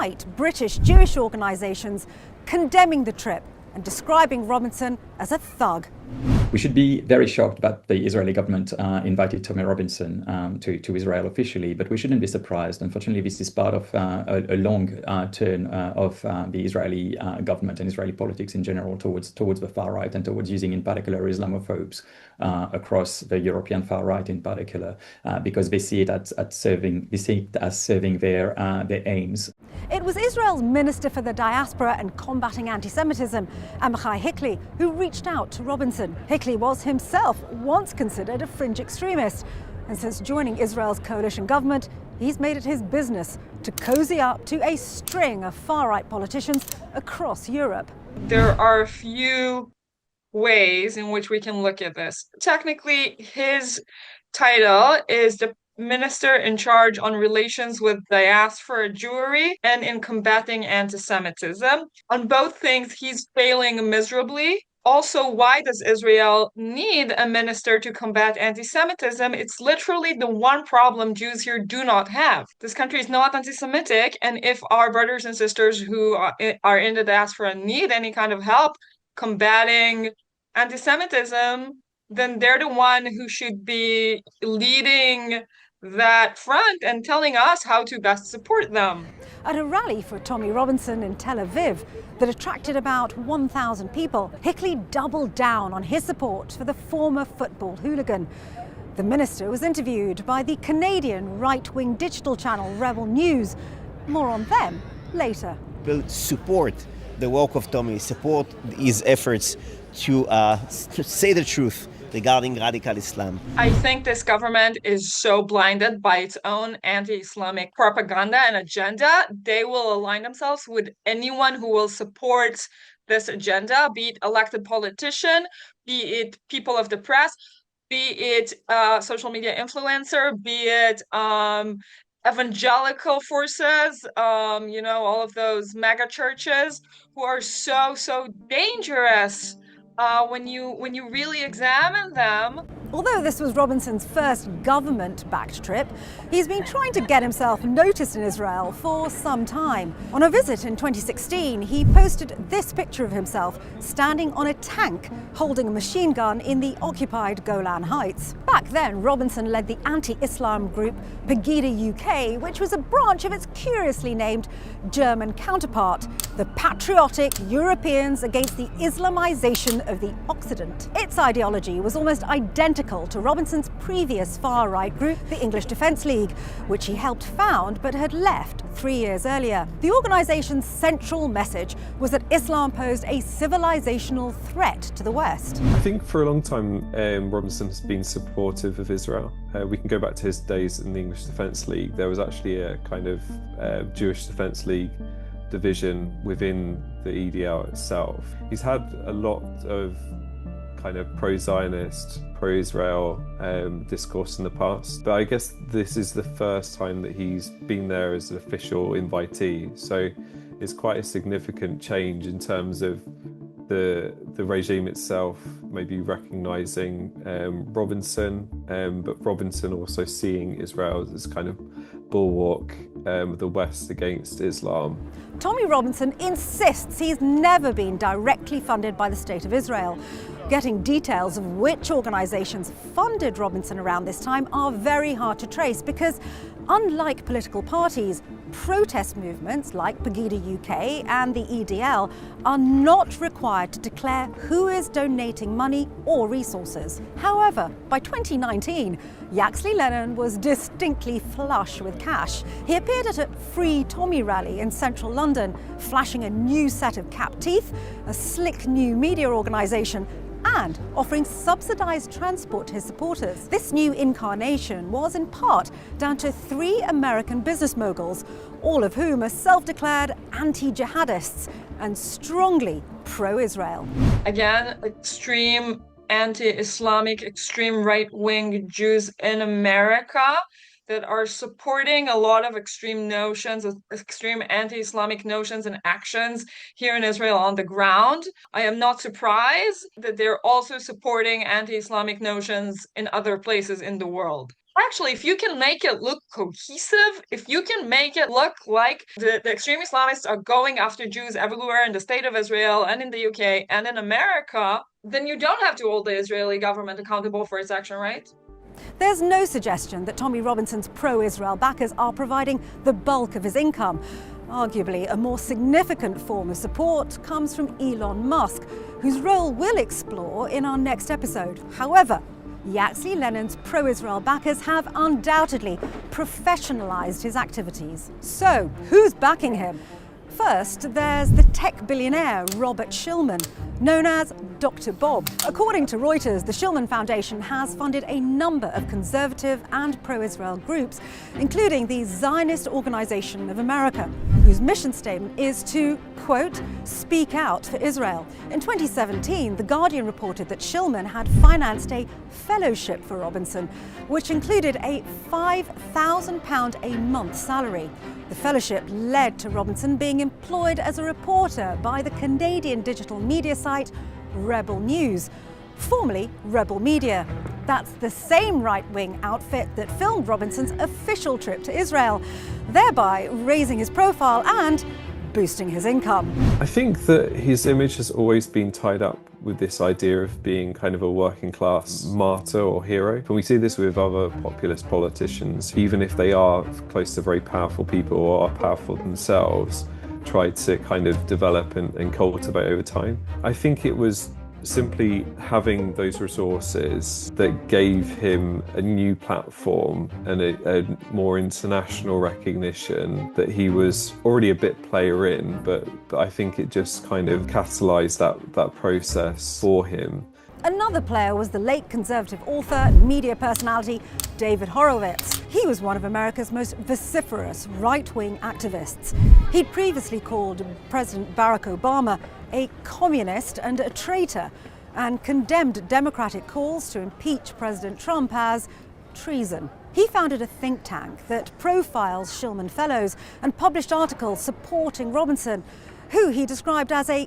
despite British Jewish organisations condemning the trip and describing Robinson as a thug. We should be very shocked that the Israeli government invited Tommy Robinson to Israel officially, but we shouldn't be surprised. Unfortunately, this is part of a long turn of the Israeli government and Israeli politics in general towards the far right, and towards using in particular Islamophobes across the European far right in particular, because they see it as serving their aims. It was Israel's Minister for the Diaspora and Combating Anti-Semitism, Amichai Hickley, who reached out to Robinson. Hickley was himself once considered a fringe extremist, and since joining Israel's coalition government, he's made it his business to cozy up to a string of far-right politicians across Europe. There are a few ways in which we can look at this. Technically, his title is the Minister in charge on relations with diaspora Jewry and in combating anti-Semitism. On both things, he's failing miserably. Also, why does Israel need a minister to combat anti-Semitism? It's literally the one problem Jews here do not have. This country is not anti-Semitic, and if our brothers and sisters who are in the diaspora need any kind of help combating anti-Semitism, then they're the one who should be leading that front and telling us how to best support them. At a rally for Tommy Robinson in Tel Aviv that attracted about 1,000 people, Hickley doubled down on his support for the former football hooligan. The minister was interviewed by the Canadian right-wing digital channel Rebel News. More on them later. We'll support the work of Tommy, support his efforts to say the truth regarding radical Islam. I think this government is so blinded by its own anti-Islamic propaganda and agenda. They will align themselves with anyone who will support this agenda, be it elected politician, be it people of the press, be it social media influencer, be it evangelical forces, all of those mega churches who are so dangerous. When you really examine them. Although this was Robinson's first government-backed trip, he's been trying to get himself noticed in Israel for some time. On a visit in 2016, he posted this picture of himself standing on a tank holding a machine gun in the occupied Golan Heights. Back then, Robinson led the anti-Islam group Pegida UK, which was a branch of its curiously named German counterpart, the Patriotic Europeans Against the Islamization of the Occident. Its ideology was almost identical to Robinson's previous far-right group, the English Defence League, which he helped found but had left 3 years earlier. The organisation's central message was that Islam posed a civilizational threat to the West. I think for a long time Robinson has been supportive of Israel. We can go back to his days in the English Defence League. There was actually a kind of Jewish Defence League division within the EDL itself. He's had a lot of kind of pro-Zionist, pro-Israel discourse in the past, but I guess this is the first time that he's been there as an official invitee, so it's quite a significant change in terms of the regime itself maybe recognising Robinson, but Robinson also seeing Israel as kind of bulwark of the West against Islam. Tommy Robinson insists he's never been directly funded by the State of Israel. Getting details of which organisations funded Robinson around this time are very hard to trace because, unlike political parties, protest movements like Pegida UK and the EDL are not required to declare who is donating money or resources. However, by 2019, Yaxley Lennon was distinctly flush with cash. He appeared at a Free Tommy rally in central London, flashing a new set of cap teeth, a slick new media organisation, and offering subsidised transport to his supporters. This new incarnation was in part down to 3 American business moguls, all of whom are self-declared anti-jihadists and strongly pro-Israel. Again, extreme anti-Islamic, extreme right-wing Jews in America that are supporting a lot of extreme notions, extreme anti-Islamic notions and actions here in Israel on the ground. I am not surprised that they're also supporting anti-Islamic notions in other places in the world. Actually, if you can make it look cohesive, if you can make it look like the extreme Islamists are going after Jews everywhere in the state of Israel and in the UK and in America, then you don't have to hold the Israeli government accountable for its action, right? There's no suggestion that Tommy Robinson's pro-Israel backers are providing the bulk of his income. Arguably, a more significant form of support comes from Elon Musk, whose role we'll explore in our next episode. However, Yaxley Lennon's pro-Israel backers have undoubtedly professionalized his activities. So, who's backing him? First, there's the tech billionaire Robert Shillman, known as Dr. Bob. According to Reuters, the Shillman Foundation has funded a number of conservative and pro-Israel groups, including the Zionist Organization of America, whose mission statement is to, quote, speak out for Israel. In 2017, The Guardian reported that Shillman had financed a fellowship for Robinson, which included a £5,000 a month salary. The fellowship led to Robinson being employed as a reporter by the Canadian digital media site Rebel News, formerly Rebel Media. That's the same right-wing outfit that filmed Robinson's official trip to Israel, thereby raising his profile and boosting his income. I think that his image has always been tied up with this idea of being kind of a working class martyr or hero. And we see this with other populist politicians, even if they are close to very powerful people or are powerful themselves, try to kind of develop and cultivate over time. I think it was simply having those resources that gave him a new platform and a more international recognition that he was already a bit player in, but I think it just kind of catalyzed that process for him. Another player was the late conservative author and media personality David Horowitz. He was one of America's most vociferous right-wing activists. He'd previously called President Barack Obama a communist and a traitor, and condemned Democratic calls to impeach President Trump as treason. He founded a think tank that profiles Shillman Fellows and published articles supporting Robinson, who he described as a